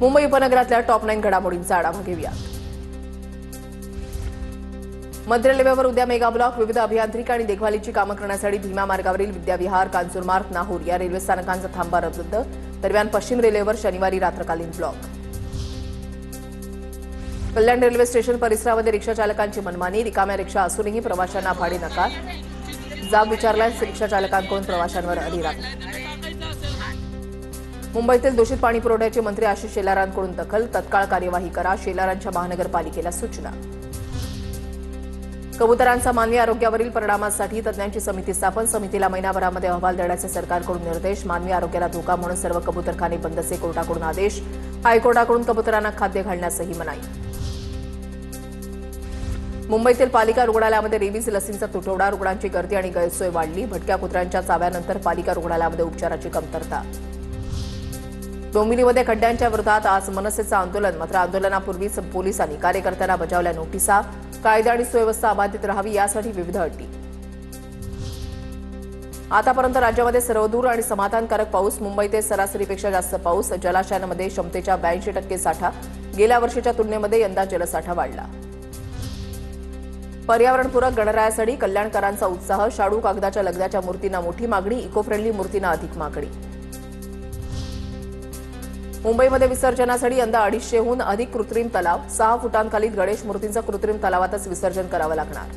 मुंबई उपनगरातल्या टॉप 9 घडामोडींचा आढावा घेऊया। मध्य रेल्वेवर उद्या मेगा ब्लॉक। विविध अभियांत्रिकी आणि देखभालीची कामं करण्यासाठी भीमा मार्गावरील विद्याविहार, कांजूरमार्ग, नाहूर या रेल्वे स्थानकांचा थांबा रद्द। दरम्यान पश्चिम रेल्वेवर शनिवारी रात्रकालीन ब्लॉक। कल्याण रेल्वे स्टेशन परिसरामध्ये रिक्षा चालकांची मनमानी। रिकाम्या रिक्षा असूनही प्रवाशांना भाडे नकार। जाब विचारल्यास रिक्षा चालकांकडून प्रवाशांवर अधिराग। मुंबईतील दूषित पाणी पुरवठ्याचे मंत्री आशिष शेलारांकडून दखल। तत्काळ कार्यवाही करा, शेलारांच्या महानगरपालिकेला सूचना। कबुतरांचा मानवी आरोग्यावरील परिणामासाठी तज्ज्ञांची समिती स्थापन। समितीला महिनाभरामध्ये अहवाल देण्याचे सरकारकडून निर्देश। मानवी आरोग्याला धोका म्हणून सर्व कबुतरखाने बंदचे कोर्टाकडून आदेश। हायकोर्टाकडून कबुतरांना खाद्य घालण्यासही मनाई। मुंबईतील पालिका रुग्णालयामध्ये रेबीज लसींचा तुटवडा। रुग्णांची गर्दी आणि गैरसोय वाढली। भटक्या कुत्र्यांच्या चाव्यानंतर पालिका रुग्णालयामध्ये उपचाराची कमतरता। डोंबिवलीमध्ये खड्ड्यांच्या विरोधात आज मनसेचं आंदोलन। मात्र आंदोलनापूर्वीच पोलिसांनी कार्यकर्त्यांना बजावल्या नोटिसा। कायदा आणि सुव्यवस्था अबाधित राहावी यासाठी विविध अटी। आतापर्यंत राज्यामध्ये सर्वदूर आणि समाधानकारक पाऊस। मुंबईत सरासरीपेक्षा जास्त पाऊस। जलाशयांमध्ये क्षमतेच्या 82% साठा। गेल्या वर्षीच्या तुलनेमध्ये यंदा जलसाठा वाढला। पर्यावरणपूरक गणरायासाठी कल्याणकरांचा उत्साह। शाडू कागदाच्या लगद्याच्या मूर्तींना मोठी मागणी। इको फ्रेंडली मूर्तींना अधिक मागणी। मुंबईमध्ये विसर्जनासाठी यंदा 250हून अधिक कृत्रिम तलाव। 6 फुटांखालील गणेश मूर्तींचं कृत्रिम तलावातच विसर्जन करावं लागणार।